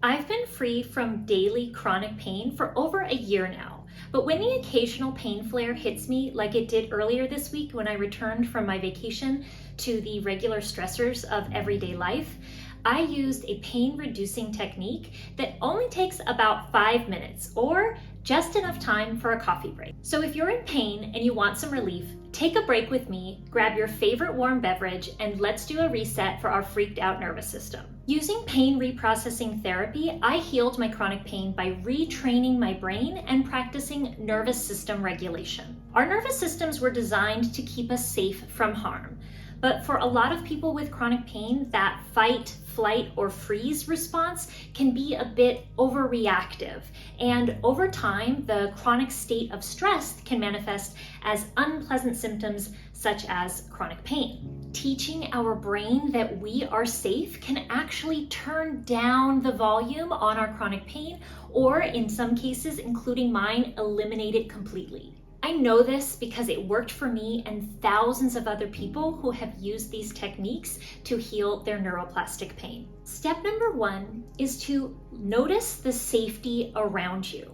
I've been free from daily chronic pain for over a year now, but when the occasional pain flare hits me like it did earlier this week when I returned from my vacation to the regular stressors of everyday life, I used a pain-reducing technique that only takes about 5 minutes or just enough time for a coffee break. So if you're in pain and you want some relief, take a break with me, grab your favorite warm beverage, and let's do a reset for our freaked out nervous system. Using pain reprocessing therapy, I healed my chronic pain by retraining my brain and practicing nervous system regulation. Our nervous systems were designed to keep us safe from harm. But for a lot of people with chronic pain, that fight, flight, or freeze response can be a bit overreactive. And over time, the chronic state of stress can manifest as unpleasant symptoms such as chronic pain. Teaching our brain that we are safe can actually turn down the volume on our chronic pain, or in some cases, including mine, eliminate it completely. I know this because it worked for me and thousands of other people who have used these techniques to heal their neuroplastic pain. Step number 1 is to notice the safety around you.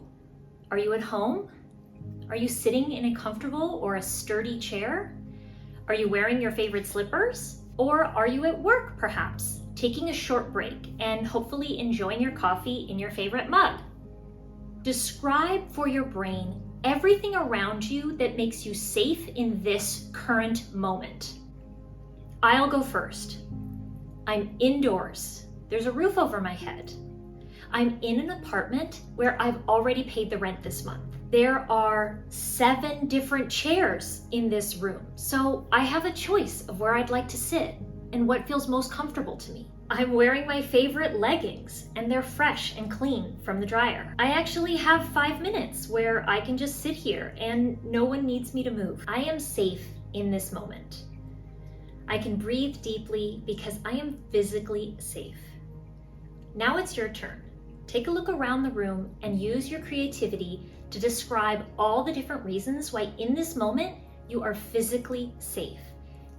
Are you at home? Are you sitting in a comfortable or a sturdy chair? Are you wearing your favorite slippers? Or are you at work perhaps, taking a short break and hopefully enjoying your coffee in your favorite mug? Describe for your brain everything around you that makes you safe in this current moment. I'll go first. I'm indoors. There's a roof over my head. I'm in an apartment where I've already paid the rent this month. There are 7 different chairs in this room, so I have a choice of where I'd like to sit and what feels most comfortable to me. I'm wearing my favorite leggings and they're fresh and clean from the dryer. I actually have 5 minutes where I can just sit here and no one needs me to move. I am safe in this moment. I can breathe deeply because I am physically safe. Now it's your turn. Take a look around the room and use your creativity to describe all the different reasons why in this moment you are physically safe.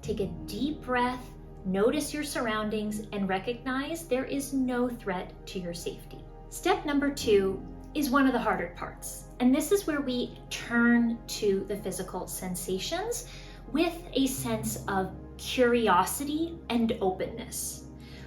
Take a deep breath. Notice your surroundings and recognize there is no threat to your safety. Step number 2 is one of the harder parts, and this is where we turn to the physical sensations with a sense of curiosity and openness.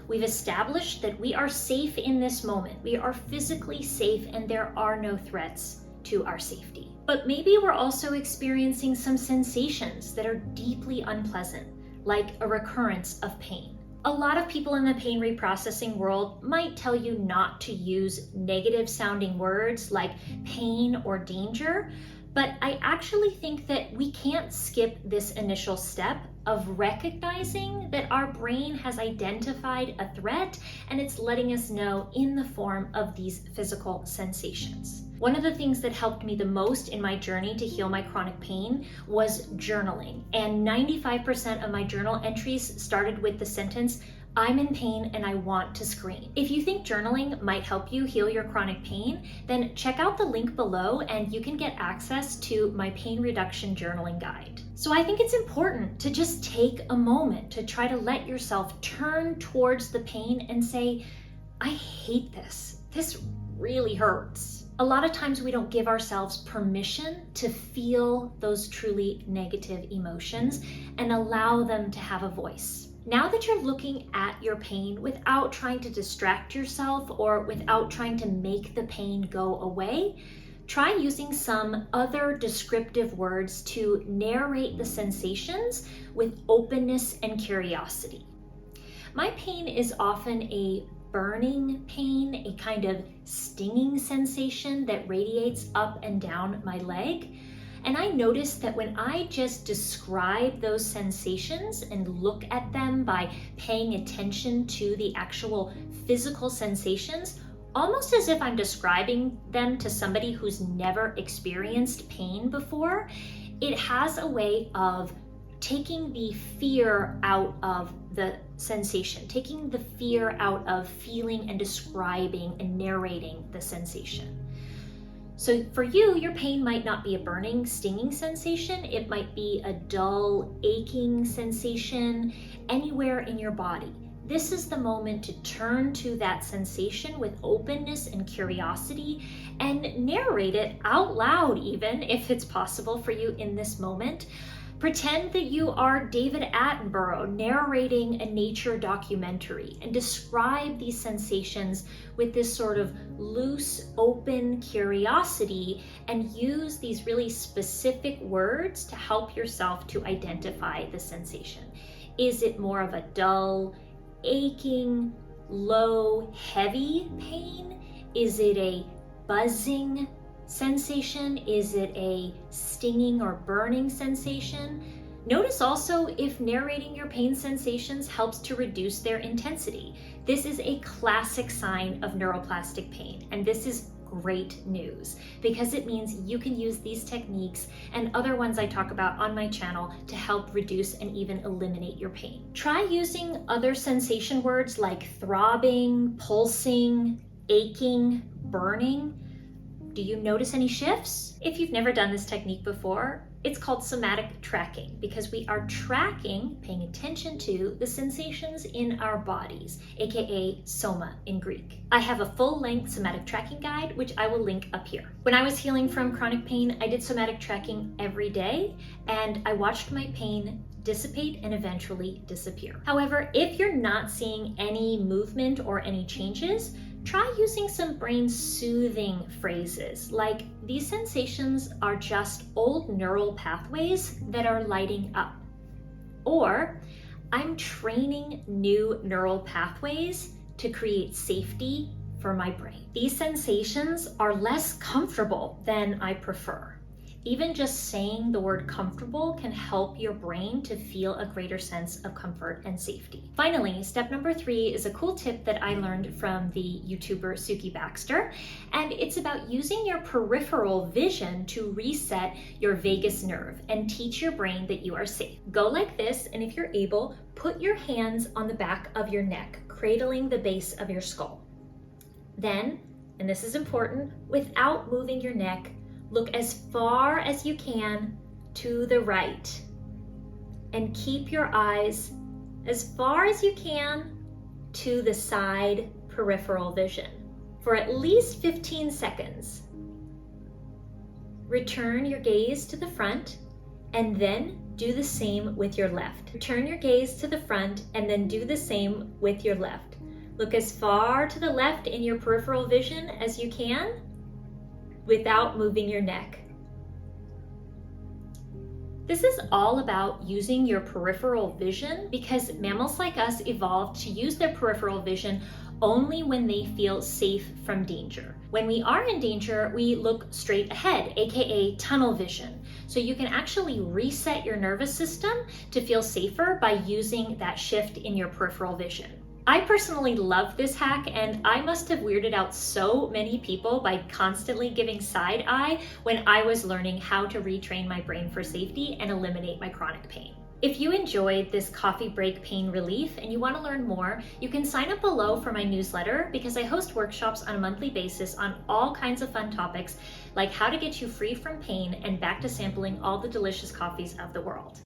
We've established that we are safe in this moment. We are physically safe and there are no threats to our safety. But maybe we're also experiencing some sensations that are deeply unpleasant, like a recurrence of pain. A lot of people in the pain reprocessing world might tell you not to use negative sounding words like pain or danger, but I actually think that we can't skip this initial step of recognizing that our brain has identified a threat and it's letting us know in the form of these physical sensations. One of the things that helped me the most in my journey to heal my chronic pain was journaling. And 95% of my journal entries started with the sentence, "I'm in pain and I want to scream." If you think journaling might help you heal your chronic pain, then check out the link below and you can get access to my pain reduction journaling guide. So I think it's important to just take a moment to try to let yourself turn towards the pain and say, I hate this. This really hurts. A lot of times we don't give ourselves permission to feel those truly negative emotions and allow them to have a voice. Now that you're looking at your pain without trying to distract yourself or without trying to make the pain go away, try using some other descriptive words to narrate the sensations with openness and curiosity. My pain is often a burning pain, a kind of stinging sensation that radiates up and down my leg. And I noticed that when I just describe those sensations and look at them by paying attention to the actual physical sensations, almost as if I'm describing them to somebody who's never experienced pain before, it has a way of taking the fear out of the sensation, taking the fear out of feeling and describing and narrating the sensation. So for you, your pain might not be a burning, stinging sensation. It might be a dull, aching sensation anywhere in your body. this is the moment to turn to that sensation with openness and curiosity and narrate it out loud, even if it's possible for you in this moment. Pretend that you are David Attenborough narrating a nature documentary and describe these sensations with this sort of loose, open curiosity and use these really specific words to help yourself to identify the sensation. Is it more of a dull, aching, low, heavy pain? Is it a buzzing sensation? Is it a stinging or burning sensation? Notice also if narrating your pain sensations helps to reduce their intensity. This is a classic sign of neuroplastic pain, and this is great news because it means you can use these techniques and other ones I talk about on my channel to help reduce and even eliminate your pain. Try using other sensation words like throbbing, pulsing, aching, burning. Do you notice any shifts? If you've never done this technique before, it's called somatic tracking because we are tracking, paying attention to the sensations in our bodies, aka soma in Greek. I have a full-length somatic tracking guide, which I will link up here. When I was healing from chronic pain, I did somatic tracking every day, and I watched my pain dissipate and eventually disappear. However, if you're not seeing any movement or any changes, try using some brain soothing phrases like these sensations are just old neural pathways that are lighting up, or I'm training new neural pathways to create safety for my brain. These sensations are less comfortable than I prefer. Even just saying the word comfortable can help your brain to feel a greater sense of comfort and safety. Finally, step number 3 is a cool tip that I learned from the YouTuber Suki Baxter, and it's about using your peripheral vision to reset your vagus nerve and teach your brain that you are safe. Go like this, and if you're able, put your hands on the back of your neck, cradling the base of your skull. Then, and this is important, without moving your neck, look as far as you can to the right and keep your eyes as far as you can to the side peripheral vision for at least 15 seconds. Return your gaze to the front and then do the same with your left. Turn your gaze to the front and then do the same with your left. Look as far to the left in your peripheral vision as you can without moving your neck. This is all about using your peripheral vision because mammals like us evolved to use their peripheral vision only when they feel safe from danger. When we are in danger, we look straight ahead, aka tunnel vision. So you can actually reset your nervous system to feel safer by using that shift in your peripheral vision. I personally love this hack, and I must have weirded out so many people by constantly giving side eye when I was learning how to retrain my brain for safety and eliminate my chronic pain. If you enjoyed this coffee break pain relief and you want to learn more, you can sign up below for my newsletter because I host workshops on a monthly basis on all kinds of fun topics like how to get you free from pain and back to sampling all the delicious coffees of the world.